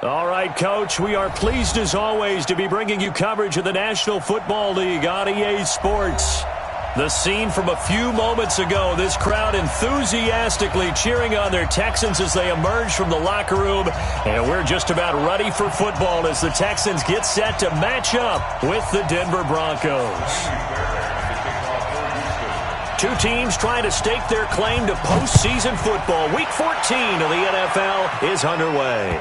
All right, Coach, we are pleased as always to be bringing you coverage of the National Football League on EA Sports. The scene from a few moments ago, this crowd enthusiastically cheering on their Texans as they emerge from the locker room. And we're just about ready for football as the Texans get set to match up with the Denver Broncos. Two teams trying to stake their claim to postseason football. Week 14 of the NFL is underway.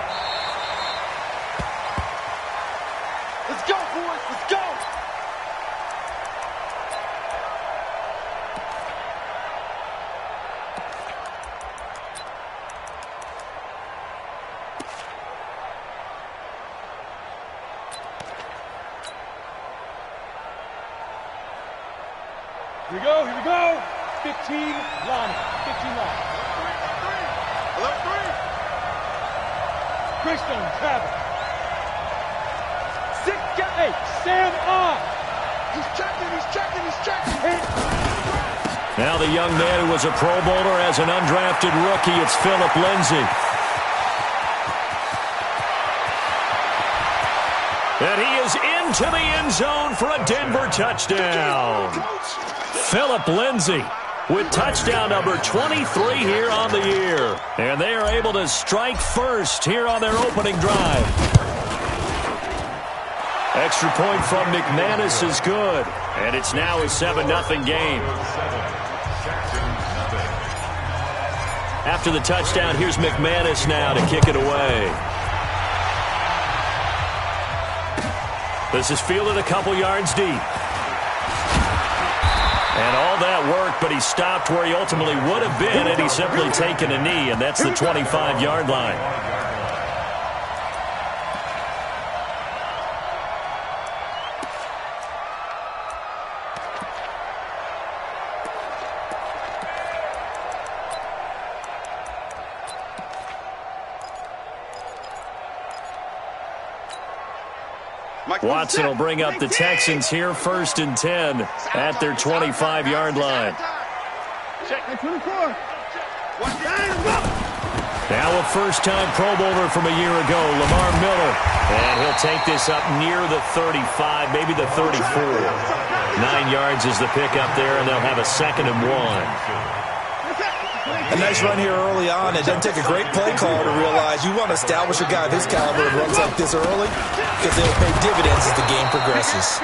Let's go, boys. Let's go. Here we go, here we go. 15 line. 15 line. 11-3. Greystone, travel. 6-8. Sam on. He's checking. Now the young man who was a Pro Bowler as an undrafted rookie, it's Philip Lindsay. And he is into the end zone for a Denver touchdown. Philip Lindsay with touchdown number 23 here on the year. And they are able to strike first here on their opening drive. Extra point from McManus is good. And it's now a 7-0 game. After the touchdown, here's McManus now to kick it away. This is fielded a couple yards deep. And all that work, but he stopped where he ultimately would have been had he simply taken a knee, and that's the 25-yard line. Watson will bring up the Texans here 1st and 10 at their 25-yard line. Now a first-time Pro Bowler from a year ago, Lamar Miller. And he'll take this up near the 35, maybe the 34. 9 yards is the pickup there, and they'll have a 2nd and 1. A nice run here early on. It doesn't take a great play call to realize you want to establish a guy of his caliber that runs like this early because they'll pay dividends as the game progresses.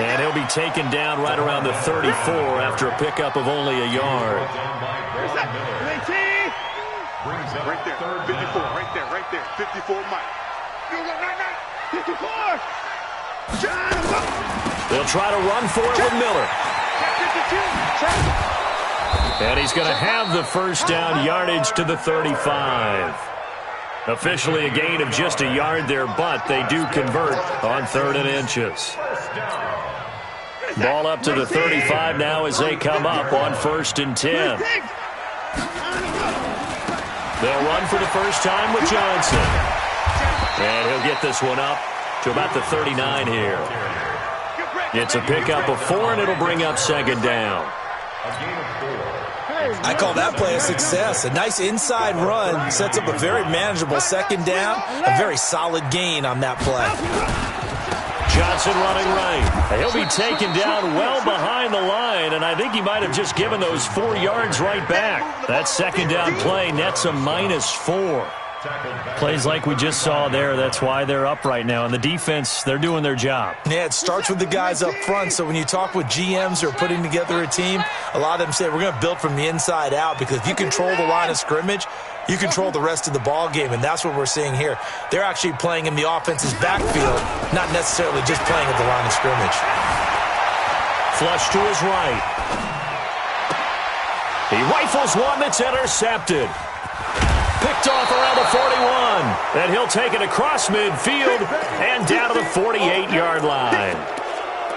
And he'll be taken down right around the 34 after a pickup of only a yard. Right there. 54. Right there. 54, Mike. 54. They'll try to run for it with Miller. And he's going to have the first down, yardage to the 35. Officially a gain of just a yard there, but they do convert on 3rd and inches. Ball up to the 35 now as they come up on 1st and 10. They'll run for the first time with Johnson. And he'll get this one up to about the 39 here. It's a pickup of 4, and it'll bring up 2nd down. I call that play a success. A nice inside run sets up a very manageable 2nd down. A very solid gain on that play. Johnson running right. He'll be taken down well behind the line, and I think he might have just given those 4 yards right back. That 2nd down play nets a -4. Plays like we just saw there, that's why they're up right now. And the defense, they're doing their job. Yeah, it starts with the guys up front. So when you talk with GMs who are putting together a team, a lot of them say we're going to build from the inside out, because if you control the line of scrimmage, you control the rest of the ball game, and that's what we're seeing here. They're actually playing in the offense's backfield, not necessarily just playing at the line of scrimmage. Flush to his right. He rifles one that's intercepted. Picked off around the 41. And he'll take it across midfield and down to the 48-yard line.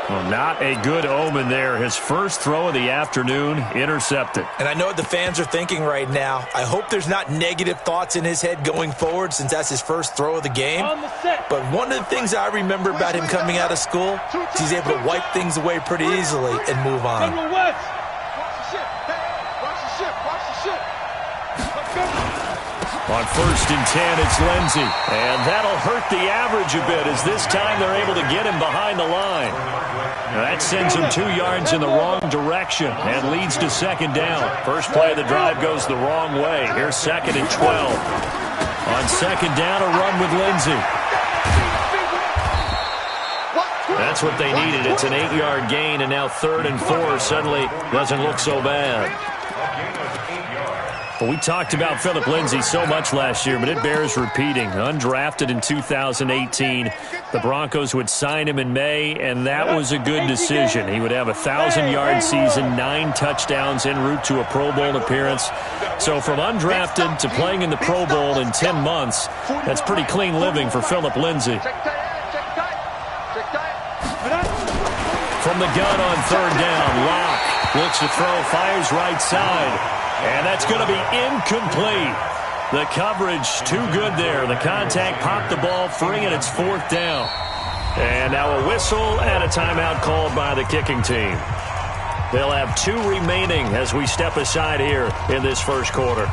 Well, not a good omen there. His first throw of the afternoon intercepted. And I know what the fans are thinking right now. I hope there's not negative thoughts in his head going forward, since that's his first throw of the game. But one of the things I remember about him coming out of school is he's able to wipe things away pretty easily and move on. Watch the ship. Watch the ship. On 1st and 10, it's Lindsey. And that'll hurt the average a bit as this time they're able to get him behind the line. Now that sends him 2 yards in the wrong direction and leads to 2nd down. First play of the drive goes the wrong way. Here's 2nd and 12. On 2nd down, a run with Lindsey. That's what they needed. It's an 8-yard gain, and now 3rd and 4 suddenly doesn't look so bad. Well, we talked about Philip Lindsey so much last year, but it bears repeating. Undrafted in 2018. The Broncos would sign him in May, and that was a good decision. He would have a 1,000-yard season, 9 touchdowns en route to a Pro Bowl appearance. So from undrafted to playing in the Pro Bowl in 10 months, that's pretty clean living for Philip Lindsey. From the gun on 3rd down, Locke looks to throw, fires right side. And that's going to be incomplete. The coverage too good there. The contact popped the ball free, and it's 4th down. And now a whistle and a timeout called by the kicking team. They'll have 2 remaining as we step aside here in this first quarter.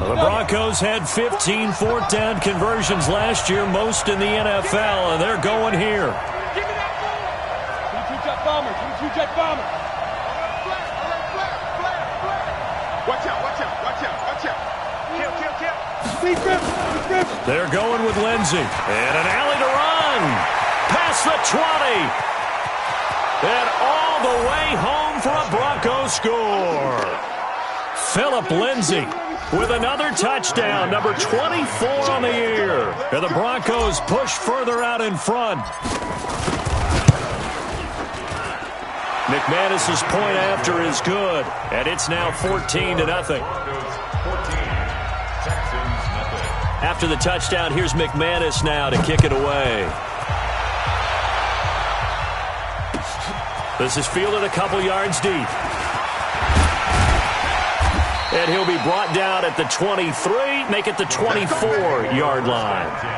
The Broncos had 15 4th down conversions last year, most in the NFL, and they're going here. Give me that ball. 22-jet bomber. 22-jet bomber. Watch out, watch out, watch out, watch out. Kill, kill, kill. Speed grip. They're going with Lindsey. And an alley to run. Past the 20. And all the way home for a Broncos score. Philip Lindsey with another touchdown, number 24 on the year. And the Broncos push further out in front. McManus's point after is good, and it's now 14-0. After the touchdown, here's McManus now to kick it away. This is fielded a couple yards deep. And he'll be brought down at the 23, make it the 24-yard line.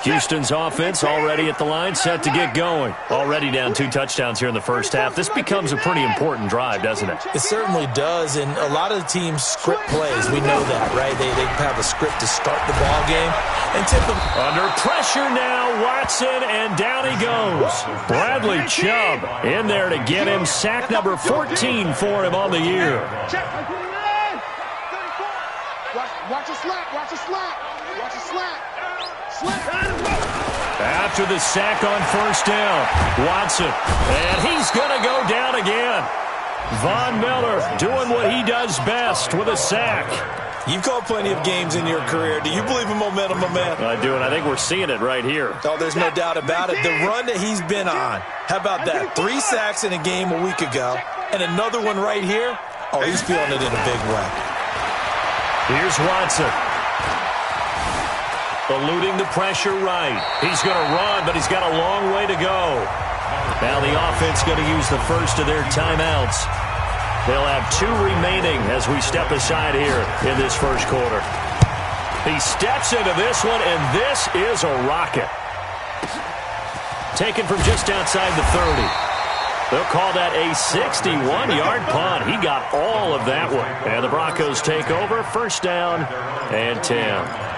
Houston's offense already at the line, set to get going. Already down 2 touchdowns here in the first half. This becomes a pretty important drive, doesn't it? It certainly does, and a lot of the teams script plays. We know that, right? They have a script to start the ball game. And typically under pressure now, Watson, and down he goes. Bradley Chubb in there to get him. Sack number 14 for him on the year. Watch a slap, watch a slap, watch a slap. After the sack on first down, Watson, and he's going to go down again. Von Miller doing what he does best with a sack. You've called plenty of games in your career. Do you believe in momentum, my man? I do, and I think we're seeing it right here. Oh, there's no doubt about it. The run that he's been on, how about that? 3 sacks in a game a week ago, and another one right here. Oh, he's feeling it in a big way. Here's Watson. Eluding the pressure right. He's going to run, but he's got a long way to go. Now the offense going to use the first of their timeouts. They'll have 2 remaining as we step aside here in this first quarter. He steps into this one, and this is a rocket. Taken from just outside the 30. They'll call that a 61-yard punt. He got all of that one. And the Broncos take over, first down and 10.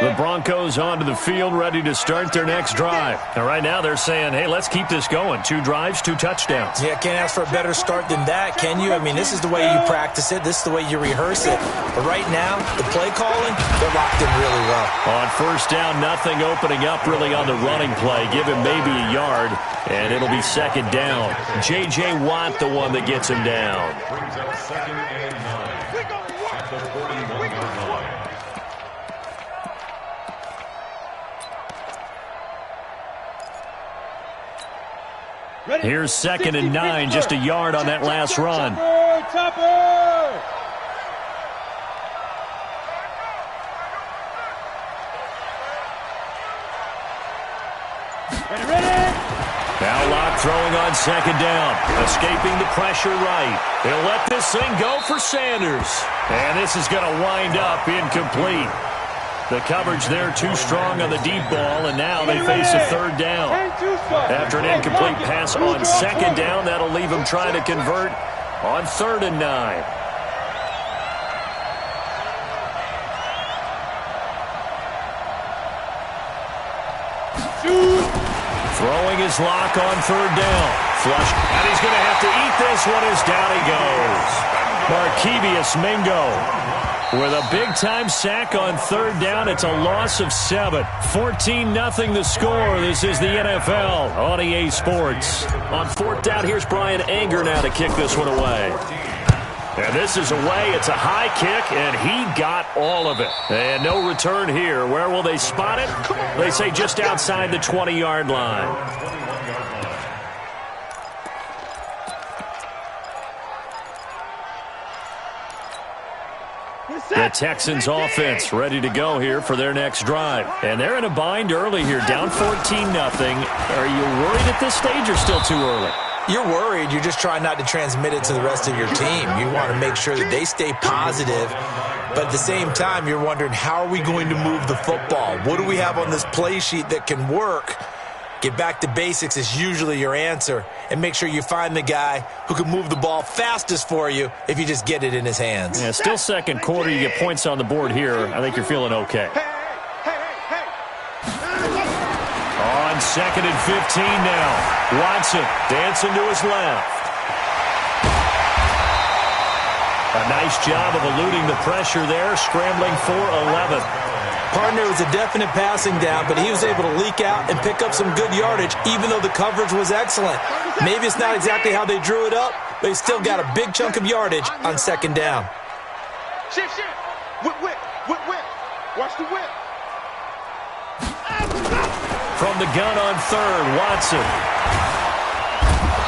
The Broncos onto the field, ready to start their next drive. And right now they're saying, hey, let's keep this going. 2 drives, 2 touchdowns. Yeah, can't ask for a better start than that, can you? I mean, this is the way you practice it. This is the way you rehearse it. But right now, the play calling, they're locked in really well. On first down, nothing opening up really on the running play. Give him maybe a yard, and it'll be 2nd down. J.J. Watt, the one that gets him down. Brings up 2nd and 9 at the 41-yard line. Here's 2nd and 9, just a yard on that last run. Now Locke throwing on second down. Escaping the pressure right. He'll let this thing go for Sanders. And this is going to wind up incomplete. The coverage there too strong on the deep ball, and now they face a third down. After an incomplete pass on second down, that'll leave them trying to convert on 3rd and 9. Throwing his Lock on 3rd down. Flush. And he's going to have to eat this one as down he goes. Markevious Mingo with a big-time sack on 3rd down. It's a loss of 7. 14-0 the score. This is the NFL on EA Sports. On 4th down, here's Brian Anger now to kick this one away. And this is away. It's a high kick, and he got all of it. And no return here. Where will they spot it? They say just outside the 20-yard line. The Texans offense ready to go here for their next drive. And they're in a bind early here, down 14-0. Are you worried at this stage or still too early? You're worried. You're just trying not to transmit it to the rest of your team. You want to make sure that they stay positive. But at the same time, you're wondering, how are we going to move the football? What do we have on this play sheet that can work? Get back to basics is usually your answer. And make sure you find the guy who can move the ball fastest for you if you just get it in his hands. Yeah, still second quarter. You get points on the board here. I think you're feeling okay. On 2nd and 15 now. Watson dancing to his left. A nice job of eluding the pressure there, scrambling for 11. Partner was a definite passing down, but he was able to leak out and pick up some good yardage, even though the coverage was excellent. Maybe it's not exactly how they drew it up, but he still got a big chunk of yardage on 2nd down. Shift. Whip. Watch the whip. From the gun on 3rd, Watson.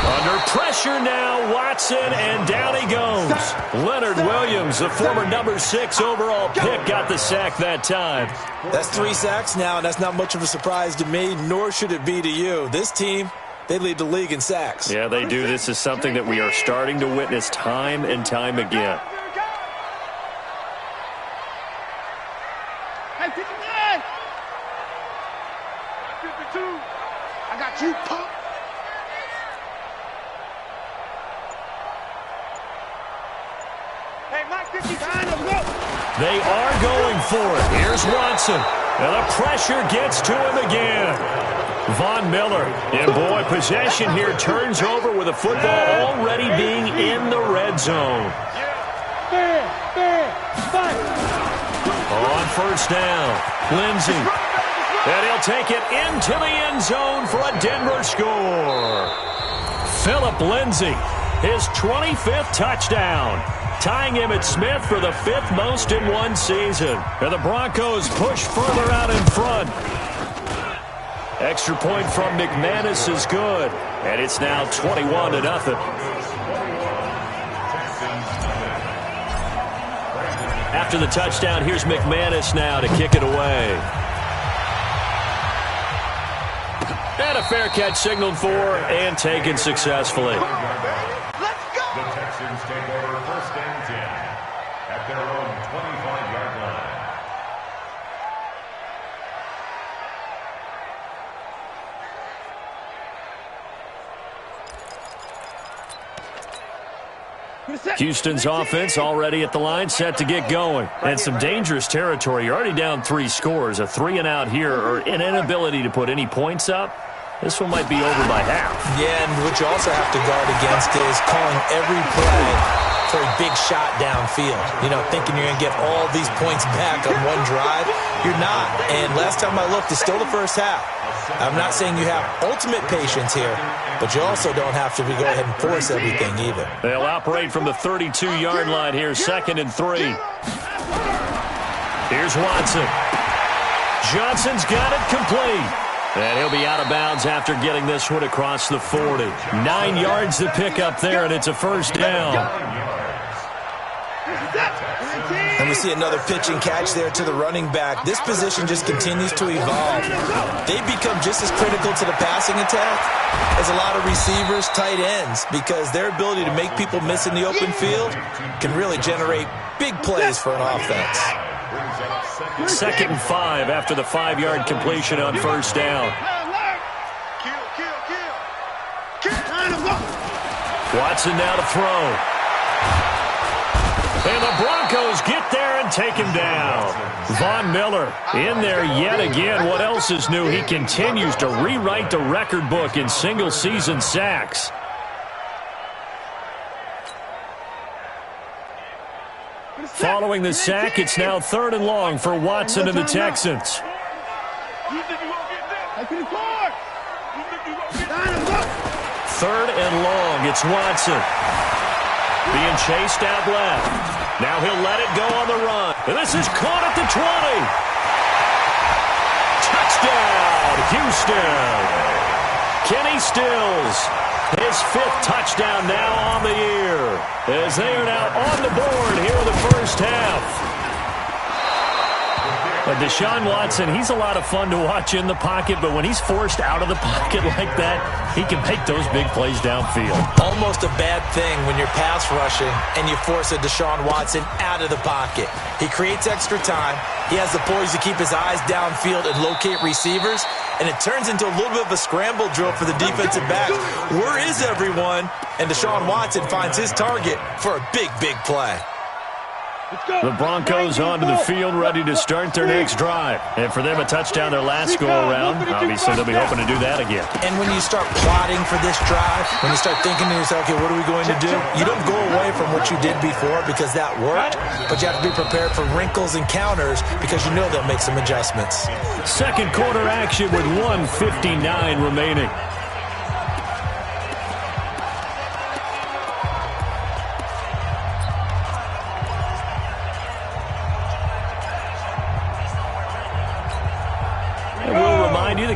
Under pressure now, Watson, and down he goes. Leonard Williams, the former number 6 overall pick, got the sack that time. That's 3 sacks now, and that's not much of a surprise to me, nor should it be to you. This team, they lead the league in sacks. Yeah, they do. This is something that we are starting to witness time and time again. Hey, 59! 52! I got you, punk! They are going for it. Here's Watson. And the pressure gets to him again. Von Miller. And boy, possession here turns over with the football already being in the red zone. On 1st down, Lindsey. And he'll take it into the end zone for a Denver score. Phillip Lindsey, his 25th touchdown. Tying him at Smith for the 5th most in one season. And the Broncos push further out in front. Extra point from McManus is good. And it's now 21-0. After the touchdown, here's McManus now to kick it away. And a fair catch signaled for and taken successfully. The Texans take over 1st and 10 at their own 25-yard line. Houston's offense already at the line, set to get going. And some dangerous territory. You're already down 3 scores. A 3-and-out here, or an inability to put any points up. This one might be over by half. Yeah, and what you also have to guard against is calling every play for a big shot downfield. You know, thinking you're going to get all these points back on one drive. You're not. And last time I looked, it's still the first half. I'm not saying you have ultimate patience here, but you also don't have to go ahead and force everything either. They'll operate from the 32-yard line here, 2nd and 3. Here's Watson. Johnson's got it complete. And he'll be out of bounds after getting this one across the 40. 9 yards to pick up there, and it's a 1st down. And we see another pitch and catch there to the running back. This position just continues to evolve. They become just as critical to the passing attack as a lot of receivers, tight ends, because their ability to make people miss in the open field can really generate big plays for an offense. 2nd and 5 after the 5-yard completion on first down. Watson now to throw. And the Broncos get there and take him down. Von Miller in there yet again. What else is new? He continues to rewrite the record book in single-season sacks. Following the sack, it's now 3rd and long for Watson and the Texans. 3rd and long. It's Watson. Being chased out left. Now he'll let it go on the run. And this is caught at the 20. Touchdown, Houston. Kenny Stills, his 5th touchdown now on the year, as they are now on the board here in the first half. But Deshaun Watson, he's a lot of fun to watch in the pocket, but when he's forced out of the pocket like that, he can make those big plays downfield. Almost a bad thing when you're pass rushing and you force a Deshaun Watson out of the pocket. He creates extra time. He has the poise to keep his eyes downfield and locate receivers, and it turns into a little bit of a scramble drill for the defensive back. Where is everyone? And Deshaun Watson finds his target for a big, big play. The Broncos onto the field, ready to start their next drive. And for them, a touchdown their last go-around. Obviously, they'll be hoping to do that again. And when you start plotting for this drive, when you start thinking to yourself, okay, what are we going to do? You don't go away from what you did before because that worked, but you have to be prepared for wrinkles and counters because you know they'll make some adjustments. 2nd quarter action with 1:59 remaining.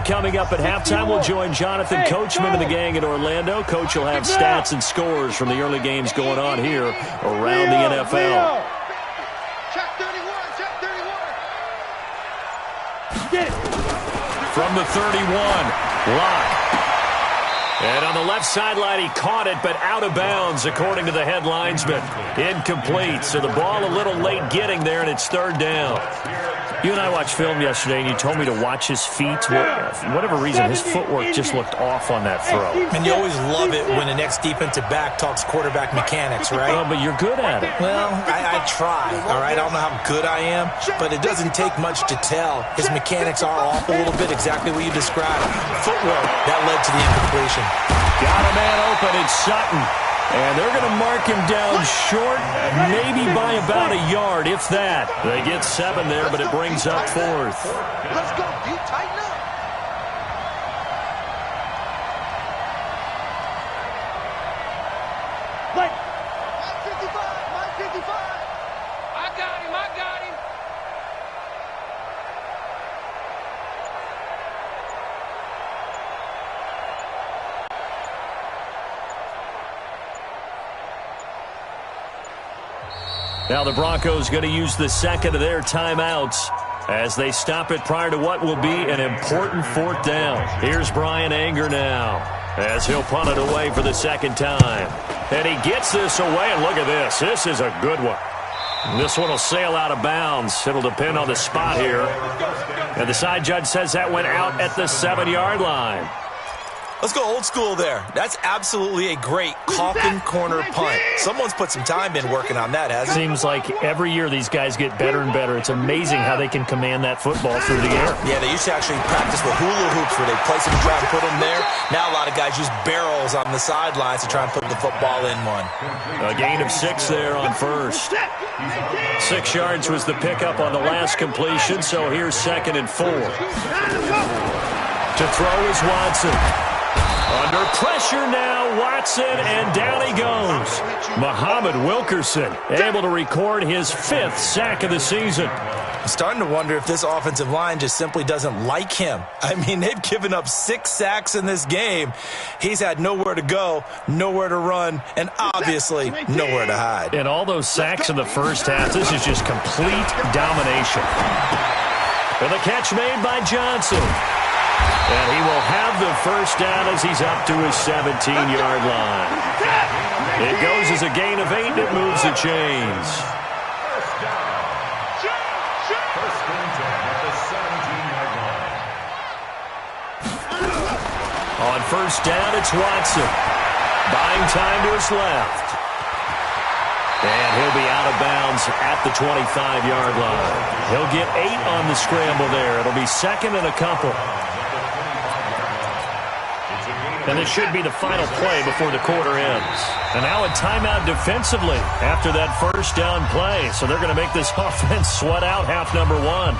Coming up at halftime, we'll join Jonathan Coachman and the gang in Orlando. Coach will have stats and scores from the early games going on here around the NFL. From the 31, Locke. And on the left sideline, he caught it, but out of bounds, according to the head linesman. Incomplete, so the ball a little late getting there, and it's 3rd down. You and I watched film yesterday, and you told me to watch his feet. For whatever reason, his footwork just looked off on that throw. And you always love it when the next defensive back talks quarterback mechanics, right? Oh, but you're good at it. Well, I try, all right? I don't know how good I am, but it doesn't take much to tell. His mechanics are off a little bit, exactly what you described. Footwork, that led to the incompletion. Got a man open, it's Sutton. And they're going to mark him down short, maybe by about a yard, if that. They get 7 there, but it brings up 4th. Let's go. You tighten up. Like, 55. I got him. Now the Broncos going to use the 2nd of their timeouts as they stop it prior to what will be an important 4th down. Here's Brian Anger now as he'll punt it away for the 2nd time. And he gets this away, and look at this. This is a good one. This one will sail out of bounds. It'll depend on the spot here. And the side judge says that went out at the 7-yard line. Let's go old school there. That's absolutely a great coffin corner punt. Someone's put some time in working on that, hasn't it? Seems like every year these guys get better and better. It's amazing how they can command that football through the air. Yeah, they used to actually practice with hula hoops where they place them and try and put them there. Now a lot of guys use barrels on the sidelines to try and put the football in one. A gain of 6 there on first. 6 yards was the pickup on the last completion, so here's 2nd and 4. To throw is Watson. Under pressure now, Watson, and down he goes. Muhammad Wilkerson able to record his 5th sack of the season. I'm starting to wonder if this offensive line just simply doesn't like him. I mean, they've given up 6 sacks in this game. He's had nowhere to go, nowhere to run, and obviously nowhere to hide. And all those sacks in the first half, this is just complete domination. And the catch made by Johnson. And he will have the first down as he's up to his 17-yard line. It goes as a gain of 8, and it moves the chains. First and 10 at the 17-yard line. On first down, it's Watson. Buying time to his left. And he'll be out of bounds at the 25-yard line. He'll get 8 on the scramble there. It'll be second and a couple. And this should be the final play before the quarter ends. And now a timeout defensively after that first down play. So they're going to make this offense sweat out half number 1.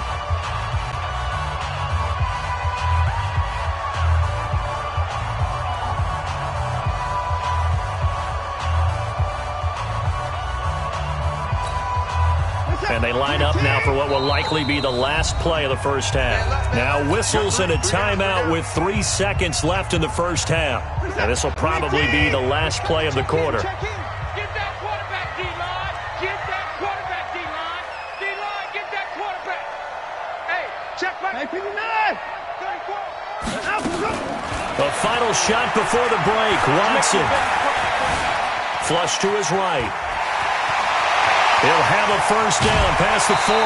And they line up now for what will likely be the last play of the first half. Now whistles and a timeout with 3 seconds left in the first half. And this will probably be the last play of the quarter. Get that quarterback, D-line. Get that quarterback, D-line. D-line, get that quarterback. Hey, check back. Hey, 59. 34. A final shot before the break. Watson. Flush to his right. He'll have a first down past the 40.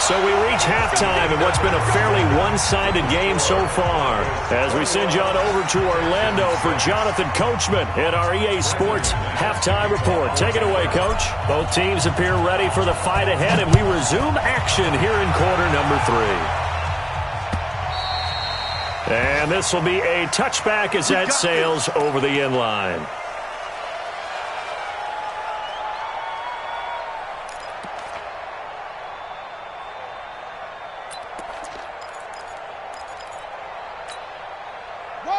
So we reach halftime in what's been a fairly one-sided game so far. As we send you on over to Orlando for Jonathan Coachman at our EA Sports Halftime Report. Take it away, Coach. Both teams appear ready for the fight ahead, and we resume action here in quarter number 3. And this will be a touchback as that sails over the end line.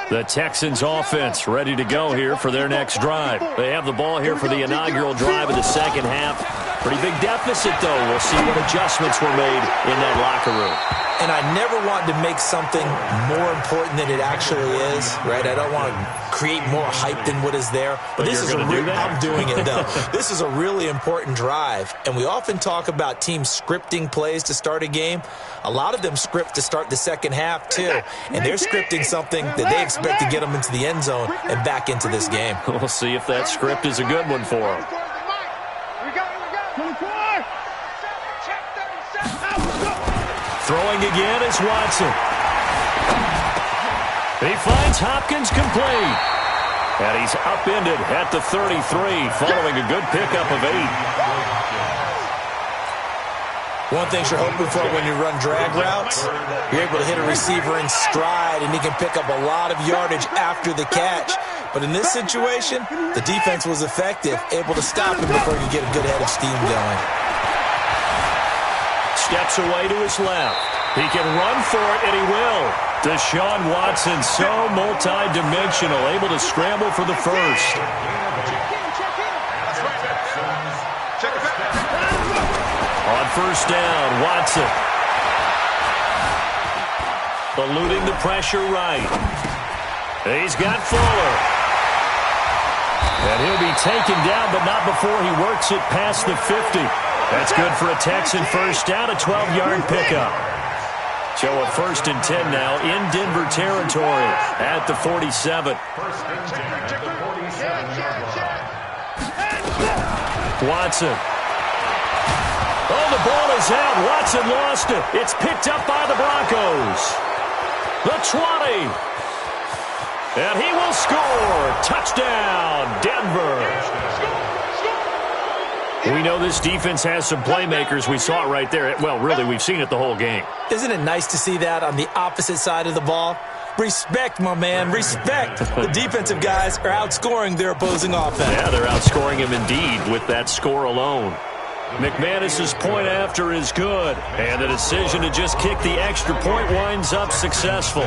The Texans offense ready to go here for their next drive. They have the ball here for the inaugural drive of the second half. Pretty big deficit, though. We'll see what adjustments were made in that locker room. And I never want to make something more important than it actually is, right? I don't want to create more hype than what is there. But this is I'm doing it, though. This is a really important drive. And we often talk about teams scripting plays to start a game. A lot of them script to start the second half, too. And they're scripting something that they expect to get them into the end zone and back into this game. We'll see if that script is a good one for them. Throwing again is Watson. He finds Hopkins complete. And he's upended at the 33 following a good pickup of 8. One thing you're hoping for when you run drag routes, you're able to hit a receiver in stride, and he can pick up a lot of yardage after the catch. But in this situation, the defense was effective, able to stop him before he could get a good head of steam going. Steps away to his left. He can run for it, and he will. Deshaun Watson, so multi-dimensional, able to scramble for the first. On first down, Watson. Eluding the pressure right. He's got Fuller. And he'll be taken down, but not before he works it past the 50. That's good for a Texan first down, a 12-yard pickup. So a first and 10 now in Denver territory at the 47. Watson. Oh, the ball is out. Watson lost it. It's picked up by the Broncos. The 20. And he will score. Touchdown, Denver. We know this defense has some playmakers. We saw it right there. Well, really, we've seen it the whole game. Isn't it nice to see that on the opposite side of the ball? Respect, my man, respect. The defensive guys are outscoring their opposing offense. Yeah, they're outscoring him indeed with that score alone. McManus's point after is good, and the decision to just kick the extra point winds up successful.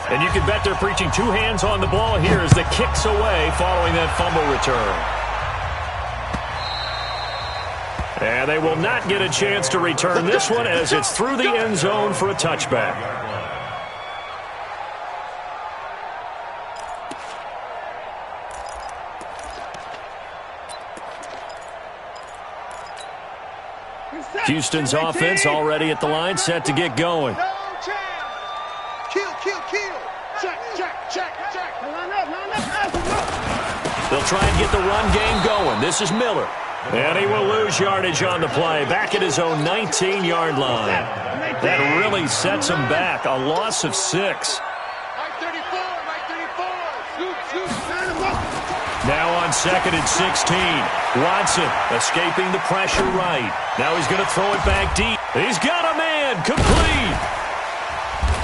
And you can bet they're preaching two hands on the ball here as the kick's away following that fumble return. And they will not get a chance to return this one as it's through the end zone for a touchback. Houston's offense already at the line, set to get going. Kill. Check. They'll try and get the run game going. This is Miller. And he will lose yardage on the play, back at his own 19-yard line. That really sets him back, a loss of 6. Now on 2nd and 16. Watson escaping the pressure right. Now he's going to throw it back deep. He's got a man, complete.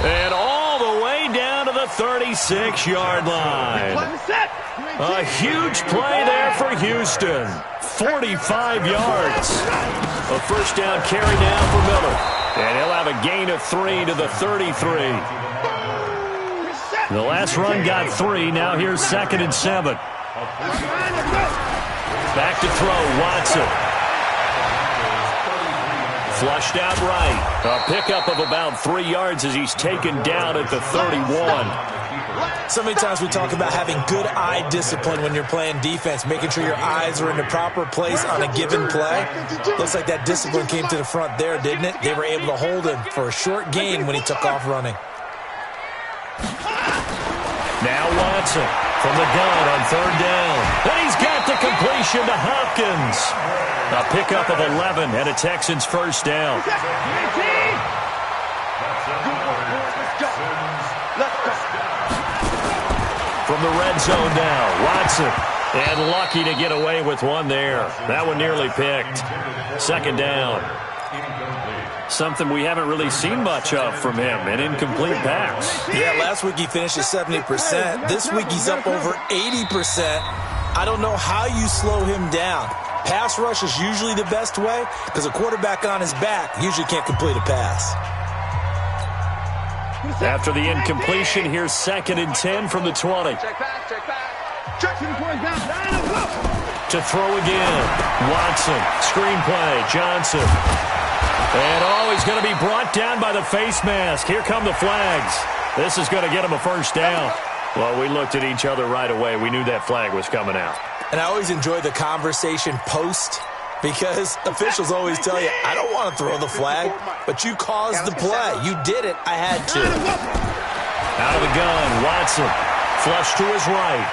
And all the way down to the 36-yard line. A huge play there for Houston. 45 yards. A first down carry now for Miller. And he'll have a gain of 3 to the 33. The last run got 3. Now here's 2nd and 7. Back to throw, Watson. Flushed out right. A pickup of about 3 yards as he's taken down at the 31. So many times we talk about having good eye discipline when you're playing defense, making sure your eyes are in the proper place on a given play. Looks like that discipline came to the front there, didn't it? They were able to hold him for a short gain when he took off running. Now Watson from the gun on 3rd down. And he's got the completion to Hopkins. A pickup of 11 and a Texans first down. From the red zone now, Watson. And lucky to get away with one there. That one nearly picked. 2nd down. Something we haven't really seen much of from him, an incomplete pass. Yeah, last week he finished at 70%. This week he's up over 80%. I don't know how you slow him down. Pass rush is usually the best way because a quarterback on his back usually can't complete a pass. After the incompletion, here's 2nd and 10 from the 20. Check back. To throw again. Watson. Screenplay. Johnson. And he's going to be brought down by the face mask. Here come the flags. This is going to get him a first down. Well, we looked at each other right away. We knew that flag was coming out. And I always enjoy the conversation post because officials always tell you, I don't want to throw the flag, but you caused the play. You did it. I had to. Out of the gun, Watson. Flush to his right.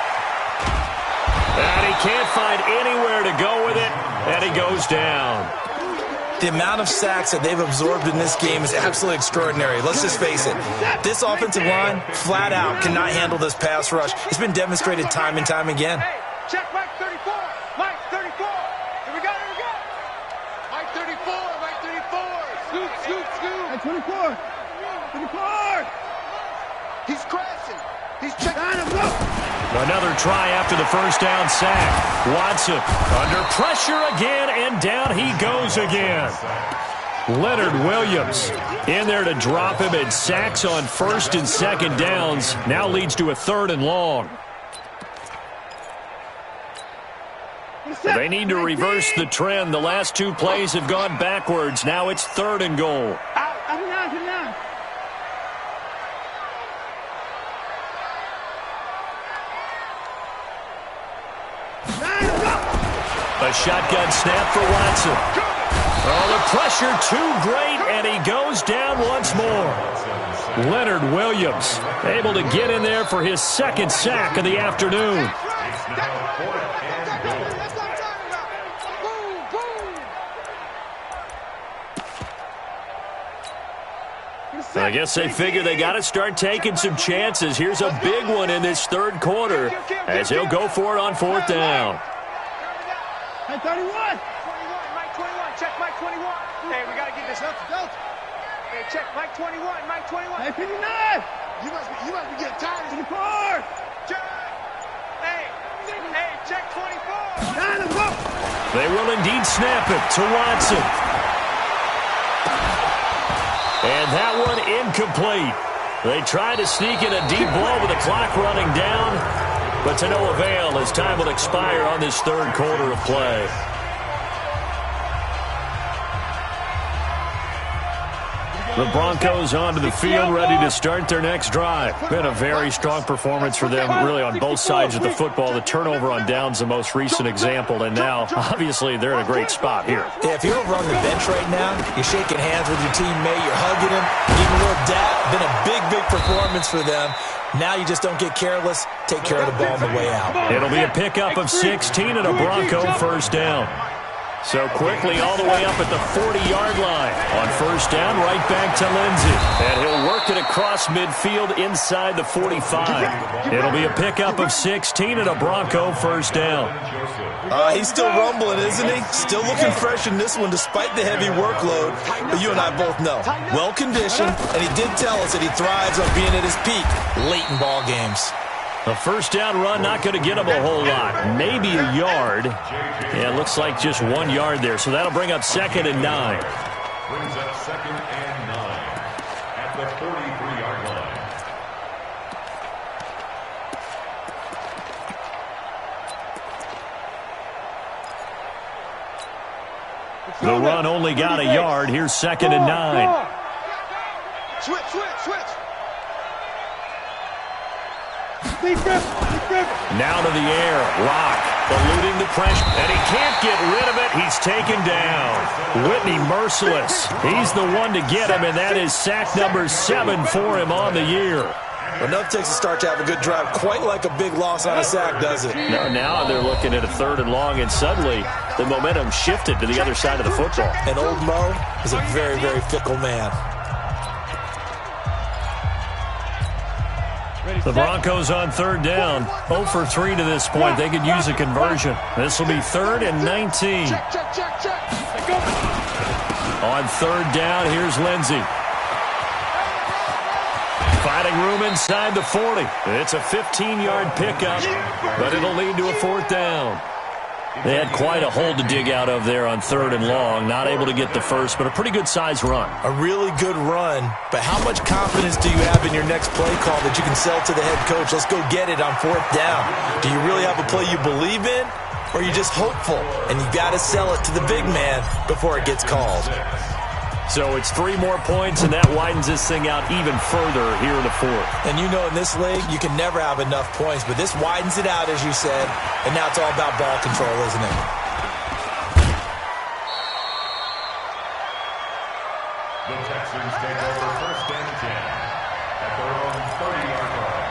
And he can't find anywhere to go with it, and he goes down. The amount of sacks that they've absorbed in this game is absolutely extraordinary. Let's just face it. This offensive line, flat out, cannot handle this pass rush. It's been demonstrated time and time again. Hey, check Mike 34. Mike 34. Here we go. Mike 34. Scoot. Hey, 24. He's crashing. He's checking. Another try after the first down sack. Watson under pressure again, and down he goes again. Leonard Williams in there to drop him, and sacks on 1st and 2nd downs. Now leads to a 3rd and long. They need to reverse the trend. The last 2 plays have gone backwards. Now it's 3rd and goal. A shotgun snap for Watson. Oh, the pressure too great, and he goes down once more. Leonard Williams able to get in there for his 2nd sack of the afternoon. I guess they figure they got to start taking some chances. Here's a big one in this 3rd quarter as he'll go for it on 4th down. Hey, 31. Mike 21. Check Mike 21. Hey, we got to get this up. Hey, check Mike 21. Hey, 59. You must be getting tired. 24. Check. Hey, check 24. They will indeed snap it to Watson. And that one incomplete. They try to sneak in a deep ball with the clock running down, but to no avail as time will expire on this third quarter of play. The Broncos onto the field, ready to start their next drive. Been a very strong performance for them, really, on both sides of the football. The turnover on downs the most recent example, and now, obviously, they're in a great spot here. Yeah, if you're over on the bench right now, you're shaking hands with your teammate, you're hugging him, giving a little dap. Been a big, big performance for them. Now you just don't get careless. Take care of the ball on the way out. It'll be a pickup of 16 and a Bronco first down. So quickly all the way up at the 40-yard line. On first down, right back to Lindsey. And he'll work it across midfield inside the 45. It'll be a pickup of 16 and a Bronco first down. He's still rumbling, isn't he? Still looking fresh in this one despite the heavy workload. But you and I both know, well-conditioned, and he did tell us that he thrives on being at his peak late in ball games. A first down run, not going to get him a whole lot. Maybe a yard. Yeah, it looks like just 1 yard there. So that'll bring up 2nd and 9. Brings up 2nd and 9 at the 43-yard line. The run only got a yard. Here's 2nd and 9. Switch. Now to the air. Lock. Eluding the pressure. And he can't get rid of it. He's taken down. Whitney merciless. He's the one to get him, and that is sack number 7 for him on the year. Enough takes a start to have a good drive. Quite like a big loss on a sack, does it? No, now they're looking at a 3rd and long, and suddenly the momentum shifted to the other side of the football. And old Mo is a very, very fickle man. The Broncos on 3rd down. 0 for 3 to this point. They could use a conversion. This will be 3rd and 19. Check. On 3rd down, here's Lindsey. Finding room inside the 40. It's a 15-yard pickup, but it'll lead to a 4th down. They had quite a hole to dig out of there on 3rd and long. Not able to get the first, but a pretty good-sized run. A really good run, but how much confidence do you have in your next play call that you can sell to the head coach? Let's go get it on 4th down. Do you really have a play you believe in, or are you just hopeful, and you got to sell it to the big man before it gets called? So it's 3 more points, and that widens this thing out even further here in the 4th. And you know in this league, you can never have enough points, but this widens it out, as you said, and now it's all about ball control, isn't it? The Texans take over 1st and 10 at their own 30-yard line.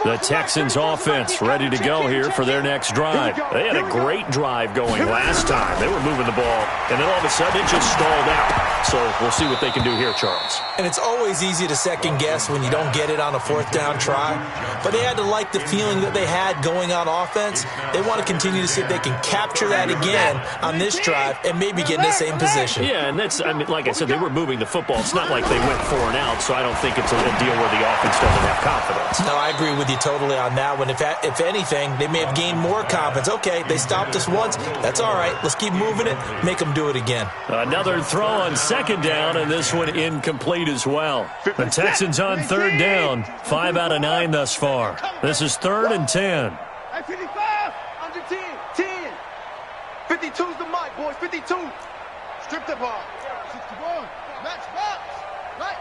The Texans offense ready to go here for their next drive. They had a great drive going last time. They were moving the ball, and then all of a sudden it just stalled out. So we'll see what they can do here, Charles. And it's always easy to second guess when you don't get it on a 4th down try. But they had to like the feeling that they had going on offense. They want to continue to see if they can capture that again on this drive and maybe get in the same position. Yeah, and that's, I mean, like I said, they were moving the football. It's not like they went 4 and out, so I don't think it's a deal where the offense doesn't have confidence. No, I agree with you totally on that one. If anything, they may have gained more confidence. Okay, they stopped us once. That's all right. Let's keep moving it. Make them do it again. Another throw on 2nd down, and this one incomplete as well. The Texans on 3rd down. 5 out of 9 thus far. This is 3rd and 10. Hey, 55. Under 10. 10. 52's the mic, boys. 52. Strip the ball. 61. Match box. Right.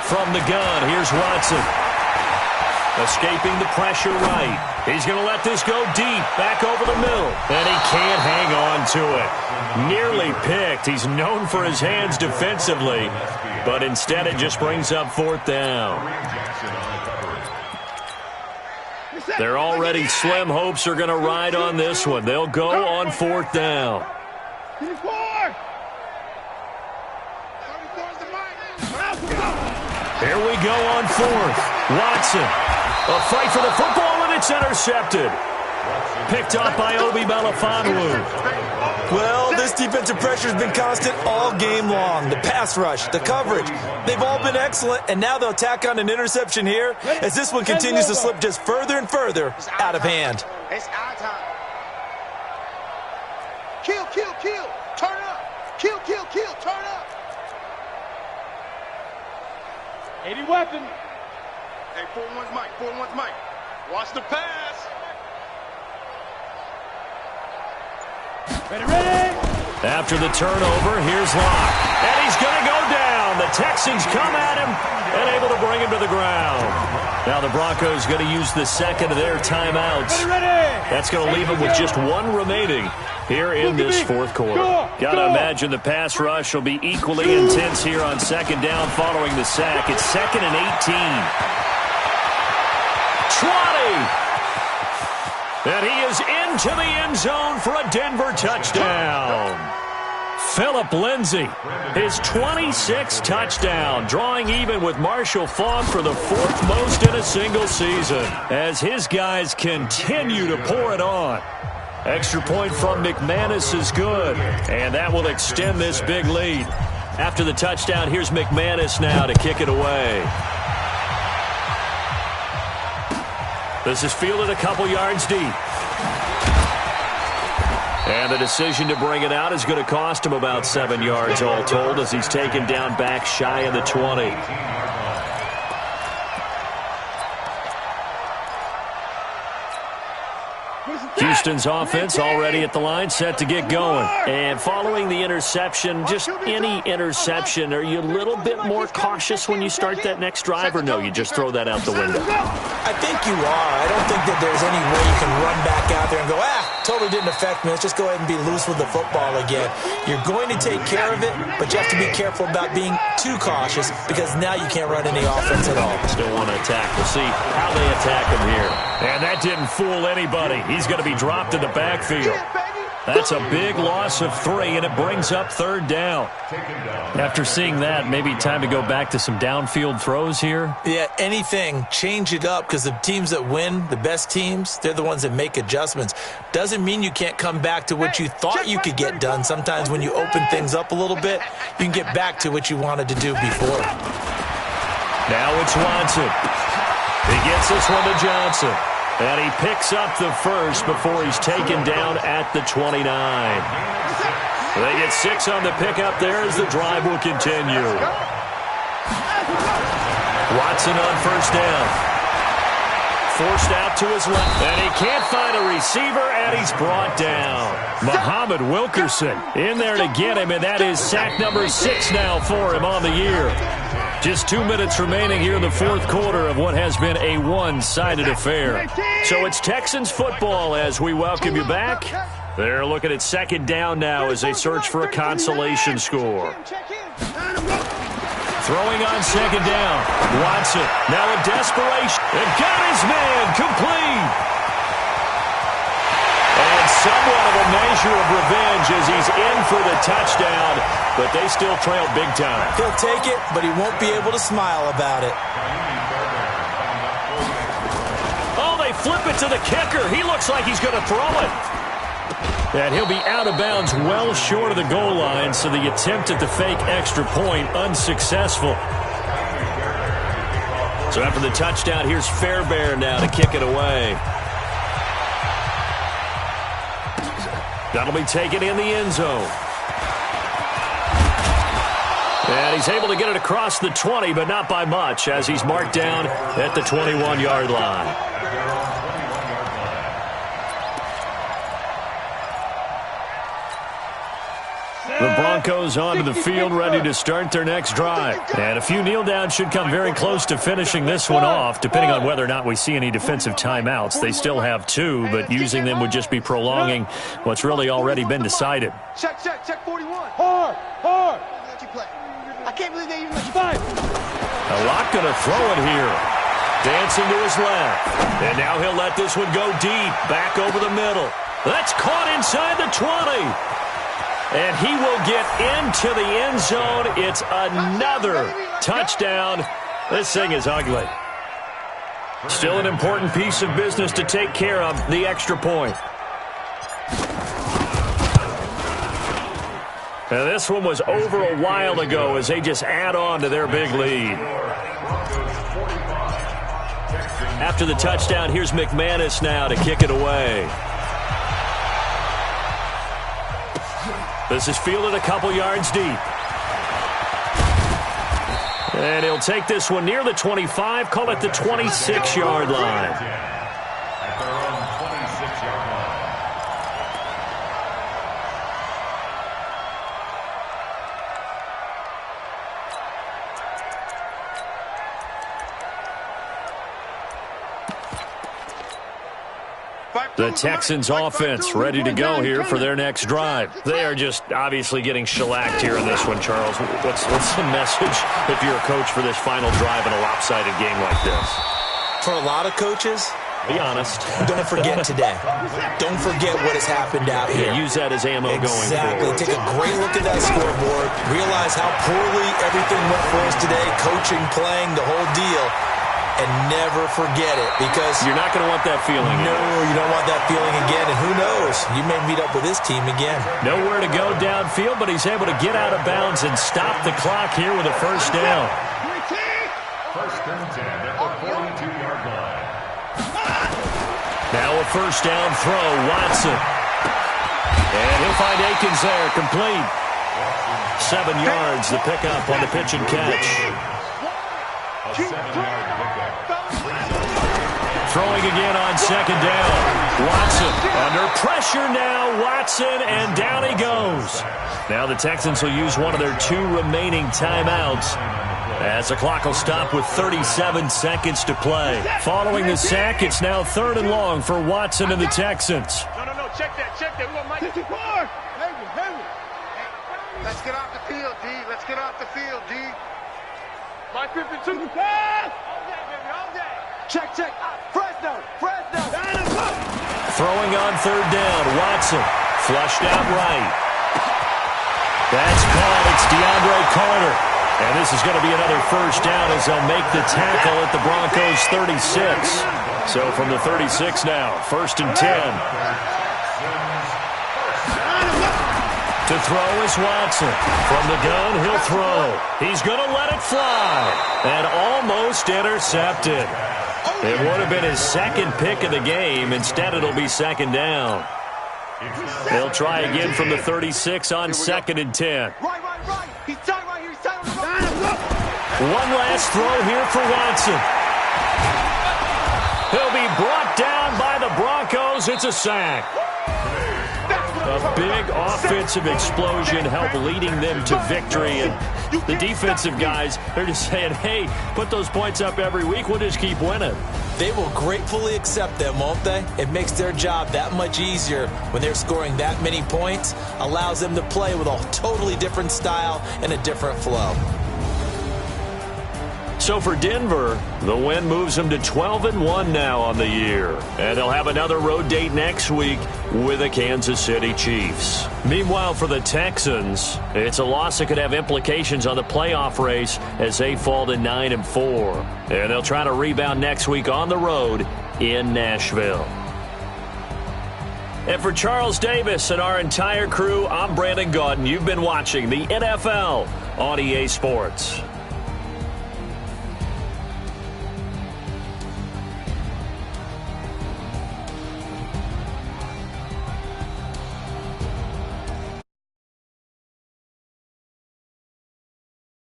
From the gun, here's Watson. Escaping the pressure right. He's going to let this go deep, back over the middle. And he can't hang on to it. Nearly picked. He's known for his hands defensively, but instead it just brings up 4th down. Their already slim hopes are going to ride on this one. They'll go on 4th down. 24. Here we go on 4th. Watson. A fight for the football, and it's intercepted. Picked off by Obi Melifonwu. Well, this defensive pressure has been constant all game long. The pass rush, the coverage, they've all been excellent, and now they'll tack on an interception here as this one continues to slip just further and further out of hand. It's our time. Kill, kill, kill. Turn up. Kill, kill, kill. Turn up. 80 weapon. Hey, 4-1's Mike. 4-1's Mike. Watch the pass. Ready, ready. After the turnover, here's Locke. And he's going to go down. The Texans come at him and able to bring him to the ground. Now the Broncos going to use the second of their timeouts. Ready, ready. That's going to leave them with just one remaining here in this fourth quarter. Got to imagine the pass rush will be equally intense here on second down following the sack. It's 2nd and 18. 20. And he is into the end zone for a Denver touchdown. Phillip Lindsay, his 26th touchdown, drawing even with Marshall Faulk for the 4th most in a single season, as his guys continue to pour it on. Extra point from McManus is good, and that will extend this big lead. After the touchdown, here's McManus now to kick it away. This is fielded a couple yards deep. And the decision to bring it out is going to cost him about 7 yards all told, as he's taken down back shy of the 20. Houston's offense already at the line, set to get going. And following the interception, just any interception, are you a little bit more cautious when you start that next drive, or no, you just throw that out the window? I think you are. I don't think that there's any way you can run back out there and go, totally didn't affect me. Let's just go ahead and be loose with the football again. You're going to take care of it, but you have to be careful about being too cautious, because now you can't run any offense at all. Still want to attack. We'll see how they attack him here. And that didn't fool anybody. He's going to be dropped in the backfield. That's a big loss of 3, and it brings up 3rd down. After seeing that, maybe time to go back to some downfield throws here. Yeah, anything. Change it up, because the teams that win, the best teams, they're the ones that make adjustments. Doesn't mean you can't come back to what you thought you could get done. Sometimes when you open things up a little bit, you can get back to what you wanted to do before. Now it's Watson. He gets this one to Johnson. And he picks up the first before he's taken down at the 29. They get 6 on the pickup there as the drive will continue. Watson on first down. Forced out to his left. And he can't find a receiver, and he's brought down. Muhammad Wilkerson in there to get him, and that is sack number 6 now for him on the year. Just 2 minutes remaining here in the fourth quarter of what has been a one-sided affair. So it's Texans football as we welcome you back. They're looking at second down now as they search for a consolation score. Throwing on second down. Watson now in desperation. And got his man complete. And somewhat of a measure of revenge as he's in for the touchdown, but they still trail big time. He'll take it, but he won't be able to smile about it. Oh, they flip it to the kicker. He looks like he's going to throw it. And he'll be out of bounds well short of the goal line, so the attempt at the fake extra point unsuccessful. So after the touchdown, here's Fairbairn now to kick it away. That'll be taken in the end zone. And he's able to get it across the 20, but not by much, as he's marked down at the 21-yard line. The Broncos onto the field, ready to start their next drive. And a few kneel downs should come very close to finishing this one off, depending on whether or not we see any defensive timeouts. They still have 2, but using them would just be prolonging what's really already been decided. Check 41. Hard. Let you play. I can't believe they even let you Five. A lot going to throw it here. Dancing to his left. And now he'll let this one go deep, back over the middle. That's caught inside the 20. And he will get into the end zone. It's another touchdown. This thing is ugly. Still an important piece of business to take care of, the extra point. Now this one was over a while ago as they just add on to their big lead. After the touchdown, here's McManus now to kick it away. This is fielded a couple yards deep. And he'll take this one near the 25, call it the 26-yard line. At their own 26-yard line. The Texans offense ready to go here for their next drive. They are just obviously getting shellacked here in this one, Charles. What's the message if you're a coach for this final drive in a lopsided game like this? For a lot of coaches, be honest. Don't forget today. Don't forget what has happened out here. Use that as ammo going forward. Exactly. Take a great look at that scoreboard. Realize how poorly everything went for us today. Coaching, playing, the whole deal. And never forget it, because you're not going to want that feeling again. No, you don't want that feeling again. And who knows? You may meet up with this team again. Nowhere to go downfield, but he's able to get out of bounds and stop the clock here with a first down. First and 10 at the 42-yard line. Now a first down throw, Watson. And he'll find Akins there, complete. 7 yards, the pickup on the pitch and catch. A 7-yard pickup. Throwing again on second down. Watson under pressure now. Watson, and down he goes. Now the Texans will use one of their 2 remaining timeouts, as the clock will stop with 37 seconds to play. Following the sack, it's now 3rd and long for Watson and the Texans. No, check that. We want Mike. 54. Heavy. Let's get off the field, D. Let's get off the field, D. Mike 52. All day, baby, all day. Check. Fresno. Throwing on 3rd down, Watson. Flushed out right. That's caught. It's DeAndre Carter. And this is going to be another first down as they'll make the tackle at the Broncos' 36. So from the 36 now, 1st and 10. To throw is Watson. From the gun, he'll throw. He's going to let it fly. And almost intercepted. It would have been his 2nd pick of the game. Instead, it'll be 2nd down. They'll try again from the 36 on 2nd and 10. Right. He's tight right here. One last throw here for Watson. He'll be brought down by the Broncos. It's a sack. A big offensive explosion helped leading them to victory. And the defensive guys, they're just saying, hey, put those points up every week. We'll just keep winning. They will gratefully accept them, won't they? It makes their job that much easier when they're scoring that many points. Allows them to play with a totally different style and a different flow. So for Denver, the win moves them to 12-1 now on the year. And they'll have another road date next week with the Kansas City Chiefs. Meanwhile, for the Texans, it's a loss that could have implications on the playoff race as they fall to 9-4. And they'll try to rebound next week on the road in Nashville. And for Charles Davis and our entire crew, I'm Brandon Gaudin. You've been watching the NFL on EA Sports.